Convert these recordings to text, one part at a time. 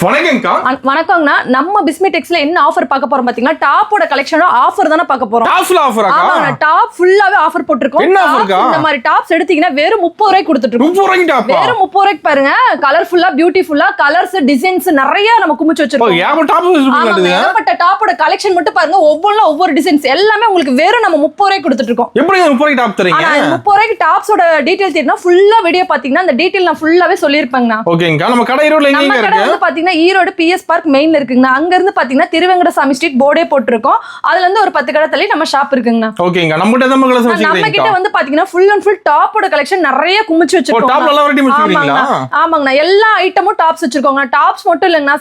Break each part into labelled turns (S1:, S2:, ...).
S1: வணக்கம்னா நம்ம பிஸ்மி டெக்ஸ்ல என்ன ஆஃபர் பார்க்க போறோம் பாத்தீங்கன்னா டாப்போட கலெக்ஷனோட ஆஃபர் தான பார்க்க போறோம். ஆமாங்க டாப் ஃபுல்லாவே ஆஃபர் போட்டுருக்கோம். இந்த மாதிரி டாப்ஸ் எடுத்தீங்கன்னா வெறும் 30 ரூபாய்க்கு கொடுத்துட்டு இருக்கோம். 30 ரூபாய்க்கு டாப் வெறும் 30 ரூபாய்க்கு பாருங்க. கலர்ஃபுல்லா பியூட்டிஃபுல்லா கலர்ஸ் டிசைன்ஸ் நிறைய நம்ம குமிச்சு வச்சிருக்கோம். ஏகப்பட்ட டாப்போட கலெக்ஷன் மட்டும் பாருங்க. ஒவ்வொரு டிசைன்ஸ் எல்லாமே உங்களுக்கு வெறும் நம்ம 30 ரூபாய்க்கு கொடுத்துட்டு இருக்கோம்.
S2: எப்படி 30 ரூபாய்க்கு டாப் தரீங்க?
S1: 30 ரூபாய்க்கு டாப்ஸோட டீடைல் தெரியும்னா ஃபுல்லா வீடியோ பாத்தீங்கன்னா அந்த டீடைல் நான் ஃபுல்லாவே சொல்லிருப்பேங்க.
S2: ஓகேங்க. நம்ம கடை ஈரோட்ல எங்க இருக்கு?
S1: பாத்தீங்கன்னா ஈரோடு பிஎஸ் பார்க் மெயின்ல இருக்குங்க. அங்க இருந்து பாத்தீங்கன்னா திருவெங்கடசாமி ஸ்ட்ரீட் போர்டே போட்டுருக்கோம். அதுல இருந்து ஒரு 10 கடை தள்ளி நம்ம ஷாப் இருக்குங்க.
S2: ஓகேங்க. நம்ம
S1: கிட்ட வந்து பாத்தீங்கன்னா ஃபுல் அண்ட் ஃபுல் டாப்போட கலெக்ஷன் நிறைய குமிச்சு வச்சிருக்கோம்.
S2: டாப் நல்லா வெரைட்டி வச்சிருக்கீங்களா?
S1: ஆமாங்க. எல்லா ஐட்டமும் டாப்ஸ் வச்சிருக்கோங்க. டாப்ஸ் மட்டும் இல்லங்கனா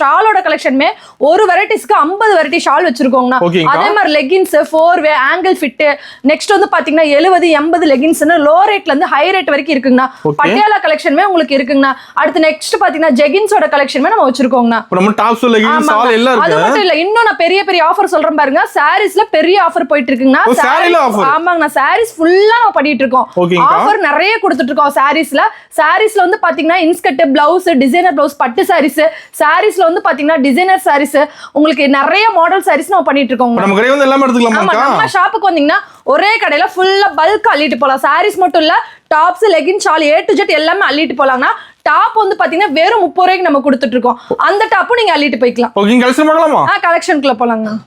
S1: ஷாலோட கலெக்ஷன்மே ஒரு வெரைட்டிஸ்க்கு 50 வெரைட்டி ஷால் வச்சிருக்கோங்க. அதே மாதிரி லெகின்ஸ் 4 வே ஆங்கிள் ஃபிட் நெக்ஸ்ட் வந்து பாத்தீங்கன்னா 70 80 லெகின்ஸ்னு லோ ரேட்ல இருந்து ஹை ரேட் வரைக்கும் இருக்குங்க. பட்டியாலா கலெக்ஷன்மே உங்களுக்கு இருக்குங்க. அடுத்து நெக்ஸ்ட் பாத்தீங்கன்னா ஜெகின்ஸோட கலெக்ஷன்மே நம்ம வச்சிருக்கோங்க.
S2: நம்ம டாப்ஸ் லெகின்ஸ் ஷால் எல்லாம் இருக்கு.
S1: அது மட்டும் இல்ல இன்னும் நான் பெரிய ஆஃபர் சொல்றேன் பாருங்க. சாரீஸ்ல பெரிய ஆஃபர் போயிட்டு இருக்குங்க. ஆமாங்க. சாரீஸ் ஃபுல்லா நம்ம பண்ணிட்டு இருக்கோம். ஆஃபர் நிறைய கொடுத்துட்டு இருக்கோம். சாரீஸ்ல வந்து பாத்தீங்கன்னா இன்ஸ்கர்ட் பிளவுஸ் டிசைனர் பிளவுஸ் பட்டு சாரீஸ்ல வந்து பாத்தீங்கன்னா டிசைனர் சாரீஸ் உங்களுக்கு நிறைய மாடல் சாரீஸ் நம்ம பண்ணிட்டு இருக்கோம்.
S2: நம்ம கடை வந்து எல்லாமே எடுத்துக்கலாமா?
S1: நம்ம ஷாப்புக்கு வந்தீங்கன்னா ஒரே கடையில ஃபுல்லா பல்க் அள்ளிட்டு போலாம். சாரீஸ் மட்டும் இல்ல tops leggings shawl A to Z எல்லாமே அள்ளிட்டு போலாம்னா டாப் வந்து பாத்தீங்கன்னா வெறும் 30 ரூபாய்க்கு நம்ம கொடுத்துட்டு இருக்கோம். அந்த டாப்பும் நீங்க அள்ளிட்டு போய்க்கலாம்.
S2: ஓகே. கலெக்ஷன் பார்க்கலாமா?
S1: கலெக்ஷனுக்குள்ள போலாங்க.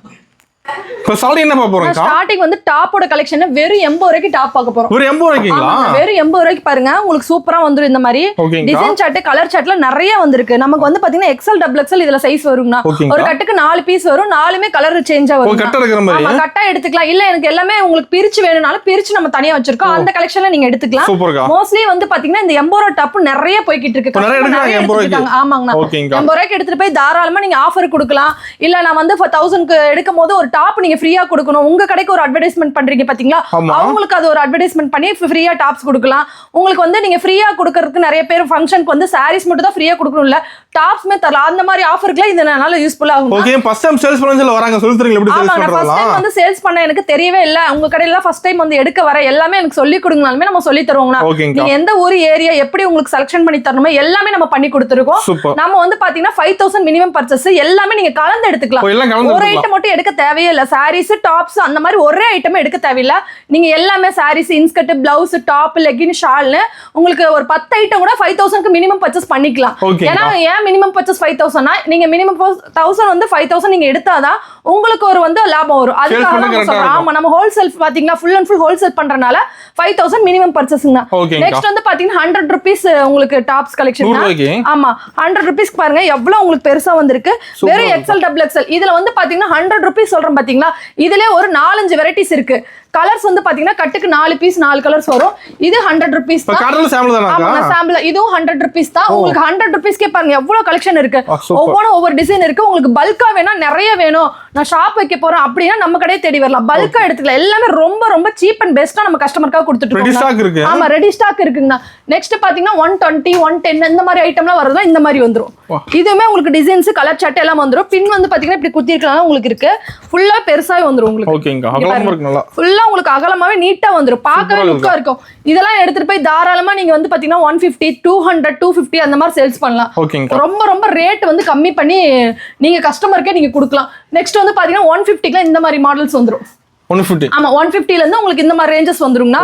S2: என்ன பார்க்க போறோம்?
S1: ஸ்டார்டிங் வந்து டாப்போட கலெக்ஷன் வெறும் 80 ரூபாய்க்கு டாப் பார்க்க போறோம்.
S2: ஒரு 80 ரூபாய்க்குங்களா?
S1: வெறும் 80 ரூபாய்க்கு பாருங்க. உங்களுக்கு சூப்பரா வந்துரும். இந்த மாதிரி டிசைன் சார்ட் கலர் சார்ட்ல நிறைய வந்திருக்கு. நமக்கு வந்து பாத்தீங்கன்னா XL XXL இதுல சைஸ் வரும்னா ஒரு கட்டுக்கு 4 பீஸ் வரும். 4மே கலர் சேஞ்சா வரும்.
S2: கட்ட எடுக்கிற மாதிரி.
S1: ஆமா கட்டா எடுத்துக்கலாம். இல்ல எனக்கு எல்லாமே உங்களுக்கு பிரிச்சு வேணும்னாலும் பிரிச்சு நம்ம தனியா வச்சிருக்கோம். அந்த கலெக்ஷன்ல நீங்க எடுத்துக்கலாம். மோஸ்ட்லி வந்து பாத்தீங்கன்னா இந்த 80 ரூபாய் டாப் நிறைய போய்கிட்டு இருக்கு. ஆமாங்க. 80 ரூபாய்க்கு எடுத்துட்டு போய் தாராளமா நீங்க ஆஃபர் கொடுக்கலாம். இல்ல நான் வந்து 1000க்கு எடுக்கும் போது ஒரு டாப் நீங்க ஃப்ரீயா கொடுக்கணும். உங்க கடைக்கு ஒரு அட்வர்டைஸ்மென்ட் பண்றீங்க பாத்தீங்களா? அவங்களுக்கு அது ஒரு அட்வர்டைஸ்மென்ட் பண்ணி ஃப்ரீயா டாப்ஸ் கொடுக்கலாம். உங்களுக்கு வந்து நீங்க ஃப்ரீயா கொடுக்கறதுக்கு நிறைய பேர் ஃபங்க்ஷனுக்கு வந்து சாரீஸ் மட்டும் தான் ஃப்ரீயா கொடுக்கணும் இல்ல டாப்ஸ்மே தரலாம். அந்த மாதிரி ஆஃபர்க்குலாம் இது நல்ல யூஸ்ஃபுல்லா ஆகும்.
S2: ஓகே. ஃபர்ஸ்ட் டைம் சேல்ஸ் பண்ணல வராங்க சொல்லி தரீங்க எப்படி சேல்ஸ் பண்றதா?
S1: ஃபர்ஸ்ட் டைம் வந்து சேல்ஸ் பண்ண எனக்கு தெரியவே இல்ல. உங்க கடையில ஃபர்ஸ்ட் டைம் வந்து எடுக்க வர எல்லாமே எனக்கு சொல்லி கொடுங்கனாலுமே நம்ம சொல்லி தருவோம்னா நீங்க எந்த ஊர் ஏரியா எப்படி உங்களுக்கு செலக்ஷன் பண்ணி தரணுமோ எல்லாமே நம்ம பண்ணி கொடுத்துருக்கோம். நம்ம வந்து பாத்தீங்கன்னா 5000 மினிமம் பர்ச்சேஸ் எல்லாமே நீங்க கலந்து எடுத்துக்கலாம். ஒரு ஐட்டம் மட்டும் எடுக்க தேவையே இல்ல. சாரீஸ் டாப்ஸ் அந்த மாதிரி ஒரே ஐட்டம் எடுக்க தேவையில்ல. நீங்க எல்லாமே saris inskirt blouse top legging ஷால்னு உங்களுக்கு ஒரு 10 ஐட்டம் கூட 5000க்கு மினிமம் பர்ச்சேஸ் பண்ணிக்கலாம். ஏன்னா ஏன் மினிமம் பர்ச்சேஸ் 5000னா நீங்க மினிமம் 1000 வந்து 5000 நீங்க எடுத்தாதான் உங்களுக்கு ஒரு வந்து லாபம் வரும். அதுக்காக ஆமா நம்ம ஹோல்சேல் பாத்தீங்கன்னா ஃபுல் அண்ட் ஃபுல் ஹோல்சேல் பண்றனால 5000 மினிமம் பர்ச்சேஸ்ங்க. நெக்ஸ்ட் வந்து பாத்தீங்கன்னா 100 ரூபீஸ் உங்களுக்கு டாப்ஸ் கலெக்ஷன். ஆமா 100 ரூபீஸ்க்கு பாருங்க எவ்வளவு உங்களுக்கு பெருசா வந்திருக்கு. வெறும் XL XXL இதுல வந்து பாத்தீங்கன்னா 100 ரூபீஸ் சொல்றேன் பாத்தீங்களா? இதுல ஒரு 4-5 வெரைட்டிஸ் இருக்கு. கலர்ஸ் வந்து பாத்தீங்கன்னா கட்டுக்கு 4 பீஸ் 4 கலர்ஸ் வரும். இது 100 ரூபீஸ் தான். ஆமா சாம்பிள் இதுவும் 100 ரூபீஸ் தான். உங்களுக்கு 100 ரூபீஸ்க்கே பாருங்க எவ்வளவு கலெக்ஷன் இருக்கு. ஒவ்வொரு டிசைன் இருக்கு. உங்களுக்கு பல்கா வேணா நிறைய வேணும் நான் ஷாப் வைக்க போறேன் அப்படின்னா நம்ம கடையை தேடி வரலாம். பல்கா எடுத்துக்கலாம். எல்லாமே ரொம்ப சீப் அண்ட் பெஸ்டா நம்ம கஸ்டமருக்காக கொடுத்துட்டு இருக்கோம். ஆமா ரெடி ஸ்டாக் இருக்குங்க. நெக்ஸ்ட் பாத்தீங்கன்னா 120 110 இந்த மாதிரி ஐட்டம்லாம் வரதுனா இந்த மாதிரி வந்துரும். இதுவுமே உங்களுக்கு டிசைன்ஸ் கலர் சார்ட் எல்லாம் வந்துரும். பின் வந்து பாத்தீங்கன்னா இப்படி குத்தி இருக்கலாம் உங்களுக்கு இருக்கு. ஃபுல்லா பெருசாவே வந்துரும் உங்களுக்கு.
S2: ஓகேங்க. அகலமா இருக்கு நல்லா.
S1: ஃபுல்லா உங்களுக்கு அகலமாவே நீட்டா வந்துரும். பார்க்கவே லுக்கா இருக்கும். இதெல்லாம் எடுத்துட்டு போய் தாராளமா நீங்க வந்து பாத்தீங்கன்னா 150 200 250 அந்த மாதிரி சேல்ஸ் பண்ணலாம். ரொம்ப ரேட் வந்து கம்மி பண்ணி நீங்க கஸ்டமருக்கே நீங்க கொடுக்கலாம். நெக்ஸ்ட் வந்து பாத்தீங்கன்னா 150க்கு இந்த மாதிரி மாடல்ஸ் வந்துரும்.
S2: 150
S1: ஆமா 150ல இருந்து உங்களுக்கு இந்த மாதிரி ரேஞ்சஸ் வந்துருங்க.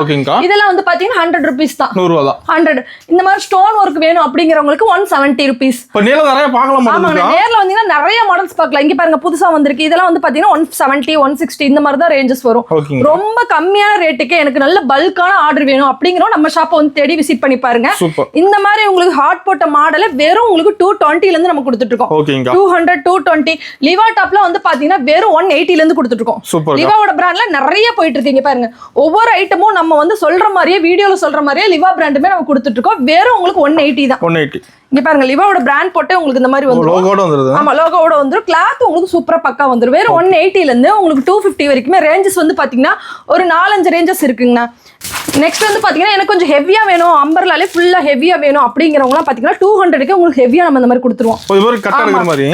S1: இதெல்லாம் வந்து பாத்தீங்கன்னா 100 ரூபீஸ் தான்.
S2: 100 ரூபாய் தான்.
S1: 100 இந்த மாதிரி ஸ்டோன் வர்க் வேணும் அப்படிங்கறவங்களுக்கு 170 ரூபீஸ்.
S2: இப்ப நேர்ல நிறைய பார்க்கலாம்.
S1: ஆமா நேர்ல வந்தீங்கன்னா நிறைய மாடல்ஸ் பார்க்கலாம். இங்க பாருங்க புதுசா வந்திருக்கு. இதெல்லாம் வந்து பாத்தீங்கன்னா 170 160 இந்த மாதிரி தான் ரேஞ்சஸ் வரும். ரொம்ப கம்மியான ரேட்டுக்கு எனக்கு நல்ல பல்கான ஆர்டர் வேணும் அப்படிங்கறோம் நம்ம ஷாப்பை வந்து தேடி விசிட் பண்ணி பாருங்க. இந்த மாதிரி உங்களுக்கு ஹாட் போட்ட மாடல் வெறும் உங்களுக்கு 220ல இருந்து நம்ம கொடுத்துட்டு இருக்கோம். 200 220 லிவா டாப்ல வந்து பாத்தீங்கன்னா வெறும் 180ல இருந்து கொடுத்துட்டு இருக்கோம். லிவாவோட பிராண்ட் நிறைய போயிட்டு இருக்கீங்க பாருங்க. ஒவ்வொரு ஐட்டமும் நம்ம வந்து சொல்ற மாதிரியே வீடியோல சொல்ற மாதிரியே லிவா பிராண்டுமே நம்ம கொடுத்துட்டு இருக்கோம். வெறும் உங்களுக்கு 180 தான். 180 இங்க பாருங்க லிவாவோட பிராண்ட் போட்டு உங்களுக்கு இந்த மாதிரி வந்து
S2: லோகோட வந்துருது.
S1: ஆமா லோகோட வந்துரும். கிளாத் உங்களுக்கு சூப்பரா பக்கா வந்துரும். வெறும் 180ல இருந்து உங்களுக்கு 250 வரைக்குமே ரேஞ்சஸ் வந்து பாத்தீங்கன்னா ஒரு 4-5 ரேஞ்சஸ் இருக்குங்கண்ணா. நெக்ஸ்ட் வந்து பாத்தீங்கன்னா எனக்கு கொஞ்சம் ஹெவியா வேணும் அம்பர்லாலே ஃபுல்லா ஹெவியா வேணும் அப்படிங்கறவங்க எல்லாம் பாத்தீங்கன்னா 200க்கு உங்களுக்கு ஹெவியா நம்ம இந்த மாதிரி கொடுத்துருவோம்.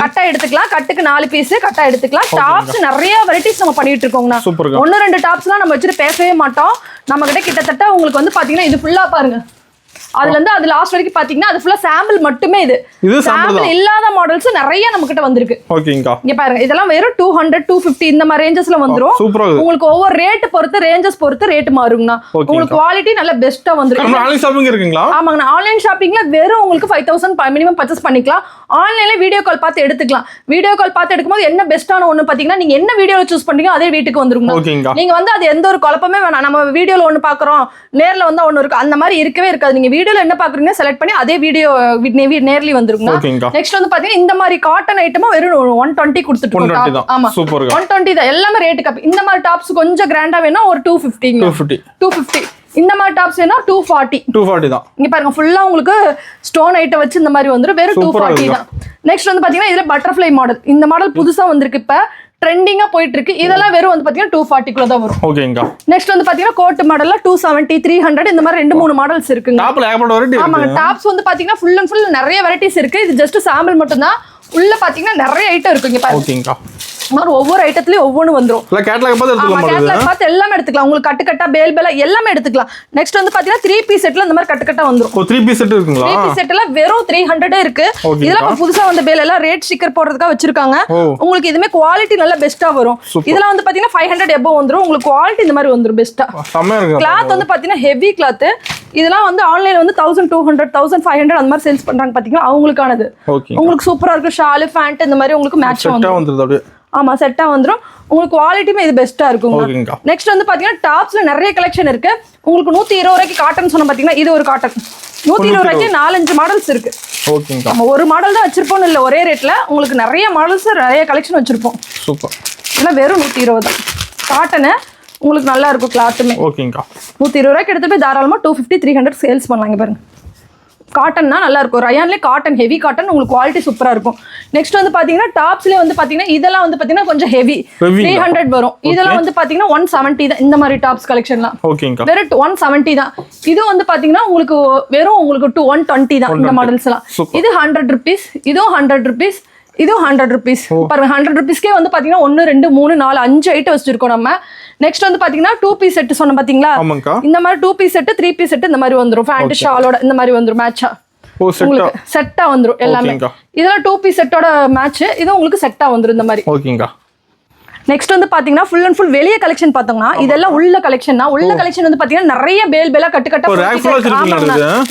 S1: கட்டா எடுத்துக்கலாம். கட்டுக்கு 4 பீஸ் கட்டா எடுத்துக்கலாம். டாப்ஸ் நிறைய வெரைட்டிஸ் நம்ம பண்ணிட்டு இருக்கோங்கண்ணா. 1-2 டாப்ஸ்லாம் நம்ம வச்சுட்டு பேசவே மாட்டோம். நம்ம கிட்ட கிட்டத்தட்ட உங்களுக்கு வந்து பாத்தீங்கன்னா இது ஃபுல்லா பாருங்க அதுல இருந்து அது லாஸ்ட் வரைக்கும் பாத்தீங்கன்னா அது ஃபுல்லா சாம்பிள் மட்டுமே. இது சாம்பிள் இல்லாத மாடல்ஸ் நிறைய நம்ம கிட்ட வந்திருக்கு.
S2: ஓகேங்கா.
S1: இங்க பாருங்க இதெல்லாம் வெறும் 200 250 இந்த மாதிரி ரேஞ்சஸ்ல வந்துரும். உங்களுக்கு ஒவ்வொரு ரேட் பொறுத்து ரேஞ்சஸ் பொறுத்து ரேட் மாறுங்கண்ணா. உங்களுக்கு குவாலிட்டி நல்ல பெஸ்டா வந்துரும்.
S2: ஆன்லைன் ஷாப்பிங் இருக்குங்களா?
S1: ஆமாங்க, ஆன்லைன் ஷாப்பிங்ல வெறும் உங்களுக்கு 5000 மினிமம் பர்ச்சேஸ் பண்ணிக்கலாம். ஆன்லைன்ல வீடியோ கால் பார்த்து எடுத்துக்கலாம். வீடியோ கால் பார்த்து எடுக்கும்போது என்ன பெஸ்டான ஒண்ணு பாத்தீங்கன்னா நீங்க என்ன வீடியோல சூஸ் பண்றீங்க அதே வீட்டுக்கு வந்துருங்க. நீங்க வந்து அது எந்த ஒரு குழப்பமே வேணாம். நம்ம வீடியோல ஒண்ணு பாக்குறோம் நேர்ல வந்தா ஒண்ணு இருக்கு அந்த மாதிரி இருக்கவே இருக்காது. நீங்க வீடியோல என்ன பாக்குறீங்க செலக்ட் பண்ணி அதே வீடியோ நேர்லி வந்துருங்க. நெக்ஸ்ட் வந்து பாத்தீங்கன்னா இந்த மாதிரி காட்டன் ஐட்டமா வெறும் 120 கொடுத்துட்டு. ஆமா 120 தான் எல்லாமே ரேட் கம்மி. இந்த மாதிரி டாப்ஸ் கொஞ்சம் கிராண்டா வேணா ஒரு 250 இந்த மாதிரி டாப்ஸ் வேணா 240 தான். இங்க பாருங்க ஃபுல்லா உங்களுக்கு ஸ்டோன் ஐட்டம் வச்சு இந்த மாதிரி வந்துரும். வெறும் 240 தான். நெக்ஸ்ட் வந்து பாத்தீங்கன்னா இதுல பட்டர்ஃப்ளை மாடல். இந்த மாடல் புதுசா வந்திருக்கு, இப்ப ட்ரெண்டிங்கா போயிட்டு இருக்கு. இதெல்லாம் வெறும் வந்து பாத்தீங்கன்னா 240 குள்ள தான் வரும். ஓகேங்க. நெக்ஸ்ட் வந்து பாத்தீங்கன்னா கோட் மாடல்ல 270 300 இந்த மாதிரி 2-3 மாடல்ஸ் இருக்குங்க. ஆமாங்க, டாப்ஸ் வந்து பாத்தீங்கன்னா ஃபுல் அண்ட் ஃபுல் நிறைய வெரைட்டிஸ் இருக்கு. இது ஜஸ்ட் சாம்பிள் மட்டும் தான். உள்ள பாத்தீங்கன்னா நிறைய ஐட்டம் இருக்கு. இங்க பாருங்க ஒவ்வொரு ஐட்டத்துலயும் ஒவ்வொன்னு வந்துரும். கேட்டலாக் பார்த்து எல்லாமே எடுத்துக்கலாம். உங்களுக்கு கட்டு கட்டா பேல் பேலா எல்லாமே எடுத்துக்கலாம். நெக்ஸ்ட் வந்து பாத்தீங்கன்னா 3 பீஸ் செட்ல இந்த மாதிரி கட்டு கட்டா வந்துரும். 3 பீஸ் செட் இருக்குங்களா? 3 பீஸ் செட்ல வெறும் 300 இருக்கு. இதெல்லாம் புதுசா வந்த பேல் எல்லாம் ரேட் ஸ்டிக்கர் போடுறதுக்காக வச்சிருக்காங்க. உங்களுக்கு இதுமே குவாலிட்டி நல்ல பெஸ்டா வரும். இதெல்லாம் வந்து பாத்தீங்கன்னா 500 எபோ வந்துரும். உங்களுக்கு குவாலிட்டி இந்த மாதிரி வந்துரும் பெஸ்டா. கிளாத் வந்து பாத்தீங்கன்னா ஹெவி கிளாத். இதெல்லாம் வந்து ஆன்லைன்ல வந்து 1200 1500 அந்த மாதிரி சேல்ஸ் பண்றாங்க பாத்தீங்கன்னா அவங்களுக்கானது. உங்களுக்கு சூப்பரா இருக்கு. ஷால் பேண்ட் இந்த மாதிரி உங்களுக்கு மேட்ச் வந்துரும். ஆமா செட்டா வந்துரும். உங்களுக்கு குவாலிட்டியுமே இது பெஸ்டா இருக்கும். நெக்ஸ்ட் வந்து பாத்தீங்கன்னா டாப்ஸ்ல நிறைய கலெக்ஷன் இருக்கு. உங்களுக்கு 120 ரூபாய்க்கு காட்டன் சொன்ன பாத்தீங்கன்னா இது ஒரு காட்டன் 120 ரூபாய்க்கு 4-5 மாடல்ஸ் இருக்கு. நம்ம ஒரு மாடல் தான் வச்சிருப்போம் இல்ல, ஒரே ரேட்ல உங்களுக்கு நிறைய மாடல்ஸ் நிறைய கலெக்ஷன் வச்சிருப்போம். சூப்பர். இதெல்லாம் வெறும் 120 தான். காட்டனு உங்களுக்கு நல்லா இருக்கும். கிளாத்துமே 120 ரூபாய்க்கு எடுத்து போய் தாராளமா 250 300 சேல்ஸ் பண்ணலாங்க. பாருங்க காட்டன்னா நல்லா இருக்கும். ரயான்லேயே காட்டன் ஹெவி காட்டன் உங்களுக்கு குவாலிட்டி சூப்பரா இருக்கும். நெக்ஸ்ட் வந்து பாத்தீங்கன்னா டாப்ஸ்லேயே வந்து பாத்தீங்கன்னா இதெல்லாம் வந்து பாத்தீங்கன்னா கொஞ்சம் ஹெவி 300 வரும். இதெல்லாம் வந்து பாத்தீங்கன்னா 170 தான். இந்த மாதிரி டாப்ஸ் கலெக்ஷன்லாம் வெறும் 170 தான். இது வந்து பாத்தீங்கன்னா உங்களுக்கு வெறும் உங்களுக்கு 120 தான். இந்த மாடல்ஸ் எல்லாம் இது 100 rupees, இதுவும் 100 rupees, இதுவும் 100 rupees. பாருங்க 100 rupeesக்கே வந்து பாத்தீங்கன்னா 1 2 3 4 5 ஐட்டம் வச்சிருக்கோம் நம்ம. நெக்ஸ்ட் வந்து பாத்தீங்கன்னா 2 பீஸ் செட் சொன்ன பாத்தீங்களா? இந்த மாதிரி 2 பீஸ் செட் 3 பீஸ் செட் இந்த மாதிரி வந்துரும். பேண்ட் ஷாலோட இந்த மாதிரி வந்துரும் மேட்சா. உங்களுக்கு செட்டா வந்துரும் எல்லாமே. இதெல்லாம் 2 பீஸ் செட்டோட மேட்ச். இது உங்களுக்கு செட்டா வந்துரும் இந்த மாதிரி. ஓகேங்கா. நெக்ஸ்ட் வந்து பாத்தீங்கன்னா ஃபுல் அண்ட் ஃபுல் வெளிய கலெக்ஷன் பார்த்தோம்னா இதெல்லாம் உள்ள கலெக்ஷன். உள்ள கலெக்ஷன் வந்து பாத்தீங்கன்னா நிறைய பேல் பேலா கட்டு கட்டா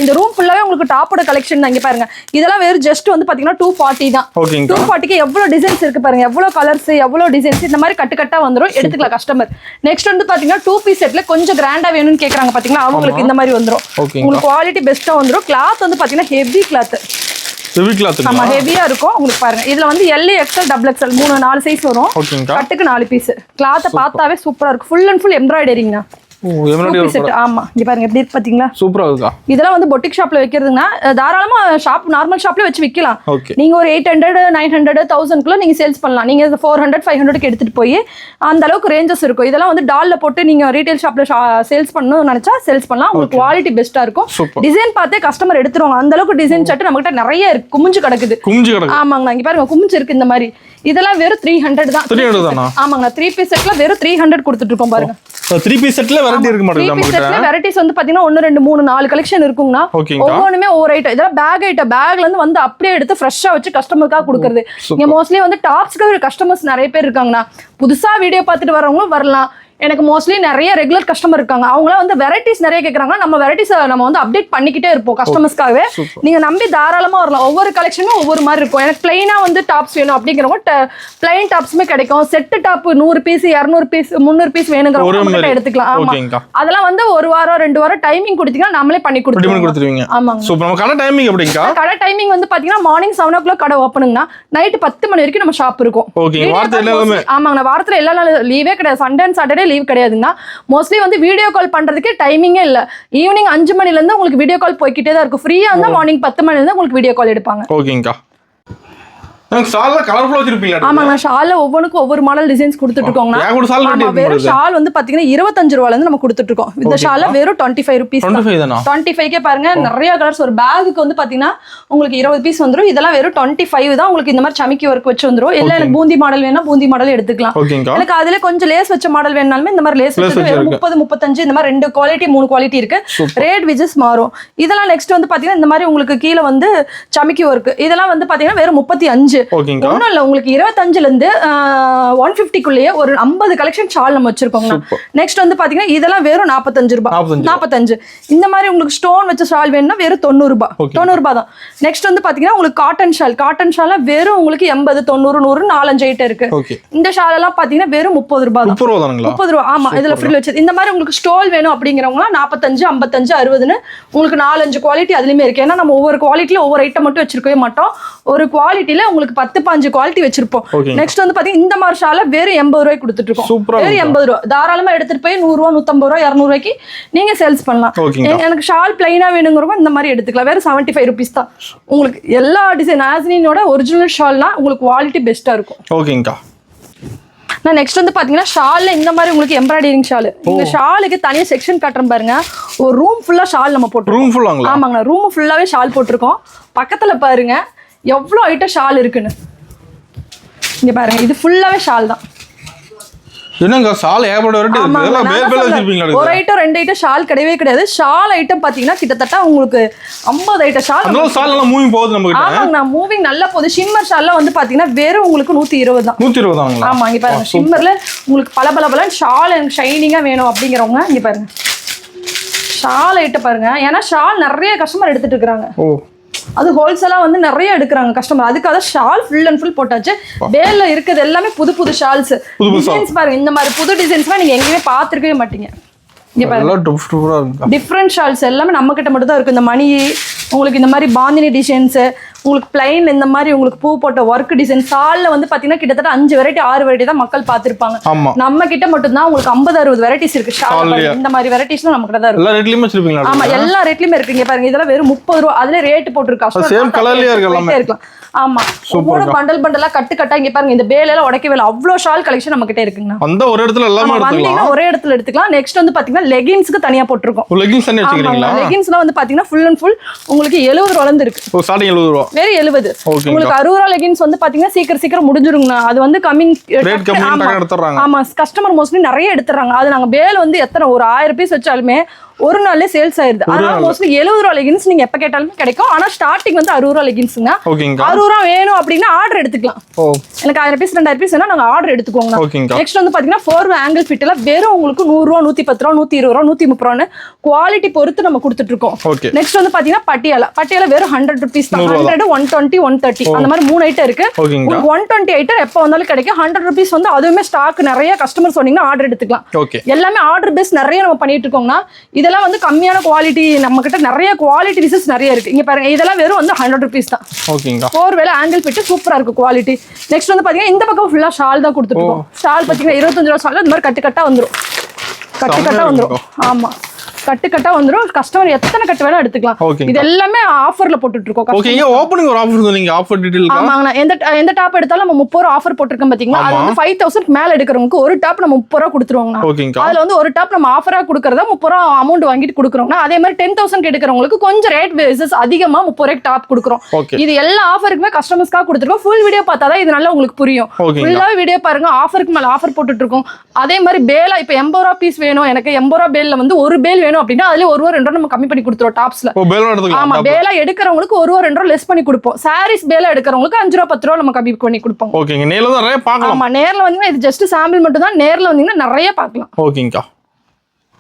S1: இந்த ரூம் ஃபுல்லாவே உங்களுக்கு டாப்போட கலெக்ஷன் தான். இங்க பாருங்க இதெல்லாம் வெறும் ஜஸ்ட் வந்து பாத்தீங்கன்னா 240 தான். 240க்கு எவ்வளவு டிசைன்ஸ் இருக்கு பாருங்க, எவ்வளவு கலர்ஸ் எவ்வளவு டிசைன்ஸ் இந்த மாதிரி கட்டு கட்டா வந்துரும். எடுத்துக்கலாம் கஸ்டமர். நெக்ஸ்ட் வந்து பாத்தீங்கன்னா 2 பீஸ் செட்ல கொஞ்சம் கிராண்டா வேணும்னு கேக்குறாங்க பாத்தீங்கன்னா அவங்களுக்கு இந்த மாதிரி வந்துரும். உங்களுக்கு குவாலிட்டி பெஸ்டா வந்துரும். கிளாத் வந்து பாத்தீங்கன்னா ஹெவி கிளாத். Heavy cloth. ஆமா ஹெவியா இருக்கும். உங்களுக்கு பாருங்க இதுல வந்து L XL double XL 3-4 size வரும். கட்டுக்கு 4 பீஸ். கிளாத் பார்த்தாவே சூப்பரா இருக்கு. ஃபுல் அண்ட் ஃபுல் எம்ப்ராய்டரிங்கண்ணா. ஆமா இங்க பாருங்க எப்படி இருக்கு பாத்தீங்களா? சூப்பரா இருக்கா. இதெல்லாம் வந்து பொட்டிக் ஷாப்ல வைக்கிறதுனா தாராளமா ஷாப் நார்மல் ஷாப்ல வச்சு விக்கலாம். நீங்க ஒரு 800 900 1000 குள்ள நீங்க சேல்ஸ் பண்ணலாம். நீங்க 400 500க்கு எடுத்துட்டு போய் அந்த அளவுக்கு ரேஞ்சஸ் இருக்கும். இதெல்லாம் வந்து டால்ல போட்டு நீங்க ரீட்டைல் ஷாப்ல சேல்ஸ் பண்ணனும்னு நினைச்சா சேல்ஸ் பண்ணலாம். உங்களுக்கு குவாலிட்டி பெஸ்டா இருக்கும். டிசைன் பார்த்தே கஸ்டமர் எடுத்துருவாங்க. அந்த அளவுக்கு டிசைன் சட்டு நம்ம கிட்ட நிறைய இருக்கு. குமிஞ்சு கிடக்குது. ஆமாங்க இங்க பாருங்க குமிஞ்சு இருக்கு இந்த மாதிரி. இதெல்லாம் வெறும் 300 தான். 300 தானா? ஆமாங்க 3 பீஸ் செட்ல வெறும் 300 கொடுத்துட்டு இருக்கோம் பாருங்க. 3 பீஸ் செட்ல வெரைட்டி இருக்கு மாட்டேங்குது நம்ம கிட்ட. வெரைட்டிஸ் வந்து பாத்தீங்கன்னா 1 2 3 4 கலெக்ஷன் இருக்குங்கனா. ஒவ்வொண்ணுமே ஒவ்வொரு ஐட்டம். இதெல்லாம் பேக் ஐட்டம். பேக்ல இருந்து வந்து அப்படியே எடுத்து ஃப்ரெஷ்ஷா வச்சு கஸ்டமருக்கா கொடுக்கிறது. இங்க மோஸ்ட்லி வந்து டாப்ஸ்க்கு கஸ்டமர்ஸ் நிறைய பேர் இருக்காங்கனா. புதுசா வீடியோ பார்த்துட்டு வரவங்க வரலாம். எனக்கு மோஸ்ட்லி நிறைய ரெகுலர் கஸ்டமர் இருக்காங்க. அவங்களாம் வந்து வெரைட்டிஸ் நிறைய கேட்குறாங்க. நம்ம வெரைட்டிஸ் நம்ம வந்து அப்டேட் பண்ணிக்கிட்டே இருப்போம் கஸ்டமர்ஸ்க்காகவே. நீங்க நம்பி தாராளமா வரலாம். ஒவ்வொரு கலெக்ஷனும் ஒவ்வொரு மாதிரி இருக்கும். எனக்கு பிளைனா வந்து டாப்ஸ் வேணும் அப்படிங்கிறவங்க பிளைன் டாப்ஸுமே கிடைக்கும். Set top 100 piece 200 piece 300 piece வேணுங்கிறவங்க எடுத்துக்கலாம். ஆமா அதெல்லாம் வந்து 1 வாரம் 2 வாரம் டைமிங் கொடுத்தீங்கன்னா நம்மளே பண்ணி கொடுத்துருவோம். ஆமாங்க. சோ நம்ம கடை டைமிங் எப்படிங்க? கடை டைமிங் வந்து பாத்தீங்கன்னா மார்னிங் 7 o'clock கடை ஓபனுங்கனா நைட் 10 மணி வரைக்கும் நம்ம ஷாப் இருக்கும். ஆமாங்க வாரத்துல எல்லா நாள் லீவே கிடையாது. சண்டே அண்ட் சாட்டர்டே லீவ் கிடையாதுன்னா. மோஸ்ட்லி வந்து வீடியோ கால் பண்றதுக்கு டைமிங்கே இல்ல. ஈவினிங் 5 மணில இருந்து உங்களுக்கு வீடியோ கால் போய்கிட்டே தான் இருக்கும். ஃப்ரீயா இருந்தா மார்னிங் 10 மணில இருந்து உங்களுக்கு வீடியோ கால் எடுப்பாங்க. ஓகேங்கா.
S2: ஷால்ல கலர்ஃபுல்லா வச்சிருப்பீங்க.
S1: ஆமாங்க, ஷால்ல ஒவ்வொன்றுக்கும் ஒவ்வொரு மாடல் டிசைன்ஸ் கொடுத்துட்டு இருக்கோங்க. வெறும் ஷால் வந்து பாத்தீங்கன்னா 25 ரூபாயில இருந்து நம்ம கொடுத்துட்டு இருக்கோம். இந்த ஷால்ல வெறும் 25 ரூபீஸ். 25 பாருங்க, நிறைய கலர்ஸ். ஒரு பேகுக்கு வந்து பாத்தீங்கன்னா உங்களுக்கு 20 பீஸ் வந்துரும். இதெல்லாம் வெறும் 25 தான். உங்களுக்கு இந்த மாதிரி சமிக்கி ஒர்க் வச்சு வந்துரும். இல்ல எனக்கு பூந்தி மாடல் வேணா பூந்தி மாடல் எடுத்துக்கலாம். எனக்கு அதுல கொஞ்சம் லேஸ் வச்ச மாடல் வேணாலுமே இந்த மாதிரி லேஸ் வச்சு 30 35 இந்த மாதிரி 2 குவாலிட்டி 3 குவாலிட்டி இருக்கு. ரேட் விஜஸ் மாறும். இதெல்லாம் நெக்ஸ்ட் வந்து பாத்தீங்கன்னா இந்த மாதிரி உங்களுக்கு கீழே வந்து சமிக்கி ஒர்க். இதெல்லாம் வந்து பாத்தீங்கன்னா வெறும் 35. ஒண்ணும் இல்ல, உங்களுக்கு 25ல இருந்து 150க்குள்ளேயே ஒரு 50 கலெக்ஷன் ஷால் நம்ம வச்சிருக்கோங்க. நெக்ஸ்ட் வந்து பாத்தீங்கன்னா இதெல்லாம் வெறும் 45 ரூபாய். 45. இந்த மாதிரி உங்களுக்கு ஸ்டோன் வச்ச ஷால் வேணும்னா வெறும் 90 ரூபாய். 90 ரூபாய் தான். நெக்ஸ்ட் வந்து பாத்தீங்கன்னா உங்களுக்கு காட்டன் ஷால் வெறும் உங்களுக்கு 80 90 100 4-5 ஐட்டம் இருக்கு. இந்த ஷால் எல்லாம் பாத்தீங்கன்னா வெறும் 30 ரூபாய் தான். 30 ரூபாய். ஆமா, இதுல ஃப்ரில் வச்சது. இந்த மாதிரி உங்களுக்கு ஸ்டோல் வேணும் அப்படிங்கிறவங்க 45 55 60ன்னு உங்களுக்கு 4-5 குவாலிட்டி அதுலயுமே இருக்கு. ஏன்னா நம்ம ஒவ்வொரு குவாலிட்டில ஒவ்வொரு ஐட்டம் மட்டும் வச்சிருக்கவே மாட்டோம். ஒரு குவாலிட்டில உங்களுக்கு 10-15 குவாலிட்டி வச்சிருப்போம். நெக்ஸ்ட் வந்து பாத்தீங்கன்னா இந்த மாதிரி ஷால வெறும் 80 ரூபாய்க்கு கொடுத்துட்டு இருக்கோம். வெறும் 80 ரூபாய். தாராளமா எடுத்துட்டு போய் 100 ரூபாய் 150 ரூபாய் 200 ரூபாய்க்கு நீங்க சேல்ஸ் பண்ணலாம். எனக்கு ஷால் பிளைனா வேணுங்கிறவங்க இந்த மாதிரி எடுத்துக்கலாம். வெறும் 75 ரூபீஸ் தான். உங்களுக்கு எல்லா டிசைன் ஆஸ்னினோட ஒரிஜினல் ஷால்னா உங்களுக்கு குவாலிட்டி பெஸ்டா இருக்கும். ஓகேங்கா. நான் நெக்ஸ்ட் வந்து பாத்தீங்கன்னா ஷால்ல இந்த மாதிரி உங்களுக்கு எம்ப்ராய்டரிங் ஷால். இந்த ஷாலுக்கு தனியா செக்ஷன் காட்டுறேன் பாருங்க. ஒரு ரூம் ஃபுல்லா ஷால் நம்ம போட்டுருக்கோம். ஆமாங்க, ரூம் ஃபுல்லாவே ஷால் போட்டிருக்கோம். பக்கத்துல பாருங்க எவ்வளவு ஐட்டம் ஷால் இருக்குன்னு. இங்க பாருங்க, இது ஃபுல்லாவே ஷால் தான்.
S2: என்னங்க ஷால் ஏகப்பட்ட வெரைட்டி இருக்கு. இதெல்லாம் பேர் வச்சிருப்பீங்களா?
S1: ஒரு ஐட்டம் 2 ஐட்டம் ஷால் கிடையவே கிடையாது. ஷால் ஐட்டம் பாத்தீங்கன்னா கிட்டத்தட்ட உங்களுக்கு 50 ஐட்டம் ஷால்.
S2: அந்த ஷால் எல்லாம் மூவிங் போகுது நம்ம கிட்ட.
S1: ஆமாங்க, மூவிங் நல்லா போகுது. ஷிம்மர் ஷால்ல வந்து பாத்தீங்கன்னா வெறும் உங்களுக்கு 120 தான்.
S2: 120 தாங்களா?
S1: ஆமா, இங்க பாருங்க ஷிம்மர்ல உங்களுக்கு பல ஷால் எனக்கு ஷைனிங்கா வேணும் அப்படிங்கறவங்க இங்க பாருங்க ஷால் ஐட்டம் பாருங்க. ஏன்னா ஷால் நிறைய கஸ்டமர் எடுத்துட்டு இருக்காங்க. அது ஹோல்சேலா வந்து நிறைய எடுக்கிறாங்க கஸ்டமர். அதுக்காக ஷால் ஃபுல் அண்ட் ஃபுல் போட்டாச்சு. பேல்ல இருக்குது எல்லாமே புது ஷால்ஸ். டிசைன்ஸ் பாருங்க, இந்த மாதிரி புது டிசைன்ஸ்லாம் நீங்க எங்கேயுமே பார்த்துருக்கவே மாட்டீங்க. இங்க பாருங்க டிஃப்ரெண்ட் ஷால்ஸ் எல்லாமே நம்ம கிட்ட மட்டும் தான் இருக்கு. இந்த மணி உங்களுக்கு இந்த மாதிரி பாந்தினி டிசைன்ஸ், உங்களுக்கு பிளைன் இந்த மாதிரி உங்களுக்கு பூ போட்ட ஒர்க் டிசைன். ஷால்ல வந்து பாத்தீங்கன்னா கிட்டத்தட்ட 5 வெரைட்டி 6 வெரைட்டி தான் மக்கள் பார்த்திருப்பாங்க. நம்ம கிட்ட மட்டும் தான் உங்களுக்கு 50-60 வெரைட்டிஸ் இருக்கு ஷால். இந்த மாதிரி வெரைட்டிஸ்லாம் நம்ம கிட்ட தான் இருக்கு. எல்லா ரேட்லயுமே வச்சிருப்பீங்களா? ஆமா, எல்லா ரேட்லயுமே இருக்கு. இங்க பாருங்க, இதெல்லாம் வெறும் 30 ரூபாய். அதுல ரேட் போட்டுருக்கா.
S2: சேம் கலர்லயே இருக்கலாம்.
S1: ஆமா, ஒவ்வொரு பண்டலா கட்டா இங்க பாருங்க. இந்த பேல எல்லாம் உடைக்கவே இல்லை. அவ்வளவு ஷால் கலெக்ஷன் நம்ம கிட்ட இருக்குங்க. அந்த ஒரு இடத்துல எல்லாமே எடுத்துக்கலாம். ஒரே இடத்துல எடுத்துக்கலாம். நெக்ஸ்ட் வந்து பாத்தீங்கன்னா லெகின்ஸ்க்கு தனியா போட்டுருக்கோம். லெகின்ஸ் தனியா வச்சிருக்கீங்களா? லெகின்ஸ்லாம் வந்து பாத்தீங்கன்னா ஃபுல் அண்ட் ஃபுல் உங்களுக்கு 70 ரூபாயில இருக்கு. ஓ, ஸ்டார்டிங் 70 ரூபாய். வெறும் 70. உங்களுக்கு 60 ரூபாய் லெகின்ஸ் வந்து பாத்தீங்கன்னா சீக்கிரம் முடிஞ்சிருங்க. அது வந்து கம்மிங் ரேட் கம்மியா எடுத்துறாங்க. ஆமா, கஸ்டமர் மோஸ்ட்லி நிறைய எடுத்துறாங்க. அது நாங்க பேல வந்து எத்தனை ஒரு 1000 பீஸ் வச்சாலுமே ஒரு நாள்ல சேல்ஸ் ஆயிருது. ஆனா மோஸ்ட்லி 70 ரூபாய் லெகின்ஸ் நீங்க எப்ப கேட்டாலும் கிடைக்கும். ஆனா ஸ்டார்டிங் வந்து 60 ரூபாய் லெகின்ஸ்ங்க. 60 ரூபாய் வேணும் அப்படின்னா ஆர்டர் எடுத்துக்கலாம். எனக்கு 1000 பீஸ் 2000 பீஸ் வேணா நாங்க ஆர்டர் எடுத்துக்கோங்க. நெக்ஸ்ட் வந்து பாத்தீங்கன்னா 4 ஆங்கிள் ஃபிட் எல்லாம் வெறும் உங்களுக்கு 100 ரூபாய் 110 ரூபாய் 120 ரூபாய் 130 ரூபாய்னு குவாலிட்டி பொறுத்து நம்ம கொடுத்துட்டு இருக்கோம். நெக்ஸ்ட் வந்து பாத்தீங்கன்னா பட்டியாலா வெறும் 100 ருபீஸ் தான். 100 120 130 அந்த மாதிரி 3 ஐட்டம் இருக்கு. 120 ஐட்டம் எப்ப வந்தாலும் கிடைக்கும். 100 ருபீஸ் வந்து அதுவுமே ஸ்டாக் நிறைய கஸ்டமர் சொன்னீங்கன்னா ஆர்டர் எடுத்துக்கலாம். எல்லாமே ஆர்டர் பேஸ் நிறைய நம்ம பண்ணிட்டு இருக்கோம்னா இதெல்லாம் வந்து கம்மியான குவாலிட்டி. நம்ம கிட்ட நிறைய குவாலிட்டி பீசஸ் நிறைய இருக்கு. இங்க பாருங்க, இதெல்லாம் வெறும் வந்து 100 ருபீஸ் தான். ஓகேங்க. 4 வேளை ஆங்கிள் ஃபிட் சூப்பரா இருக்கு குவாலிட்டி. நெக்ஸ்ட் வந்து பாத்தீங்கன்னா இந்த பக்கம் ஃபுல்லா ஷால் தான் கொடுத்துருக்கோம். ஷால் பாத்தீங்கன்னா 25 ரூபாய் ஷால் இந்த மாதிரி கட்டு வந்துரும். ஆமா, கட்டு வந்துரும். கஸ்டமர் எத்தனை கட்டு வேணா எடுத்துக்கலாம். இது எல்லாமே ஆஃபர்ல போட்டுட்டு இருக்கோம். ஓகே, ஓபனிங் ஒரு ஆஃபர் சொன்னீங்க. ஆஃபர் டீடைல் ஆமாங்க. எந்த டாப் எடுத்தாலும் நம்ம 30 ரூபாய் ஆஃபர் போட்டுருக்கோம் பாத்தீங்களா? அது வந்து 5000 மேல எடுக்கிறவங்களுக்கு ஒரு டாப் நம்ம 30 ரூபாய் கொடுத்துருவோங்க. அதுல வந்து ஒரு டாப் நம்ம ஆஃபரா கொடுக்கறதா 30 ரூபாய் அமௌண்ட் வாங்கிட்டு கொடுக்குறோம். அதே மாதிரி 10,000 எடுக்கிறவங்களுக்கு கொஞ்சம் ரேட் பேசிஸ் அதிகமா 30 ரூபாய்க்கு டாப் கொடுக்குறோம். இது எல்லா ஆஃபருக்குமே கஸ்டமர்ஸ்க்காக கொடுத்துருக்கோம். ஃபுல் வீடியோ பார்த்தாதான் இது நல்லா உங்களுக்கு புரியும். ஃபுல்லாவே வீடியோ பாருங்க. ஆஃபருக்கு மேல ஆஃபர் போட்டுட்டு இருக்கோம். அதே மாதிரி பேலா இப்ப 80 ரூபாய் பீஸ் வேணும், எனக்கு 80 ரூபாய் பேல்ல வந்து ஒரு பேல் வேணும் அப்படின்னா அதுல 1 ரூபாய் 2 ரூபாய் நம்ம கம்மி பண்ணி கொடுத்துருவோம் டாப்ஸ்ல. ஆமா, பேலா எடுக்கிறவங்களுக்கு 1 ரூபாய் 2 ரூபாய் லெஸ் பண்ணி கொடுப்போம். சாரீஸ் பேலா எடுக்கிறவங்களுக்கு 5 ரூபாய் 10 ரூபாய் நம்ம கம்மி பண்ணி கொடுப்போம். ஓகேங்க. நேர்ல தான் நிறைய பார்க்கலாம். ஆமா, நேர்ல வந்தீங்கன்னா இது ஜஸ்ட் சாம்பிள் மட்டும் தான். நேர்ல வந்தீங்கன்னா நிறைய பார்க்கலாம். ஓகேங்கா.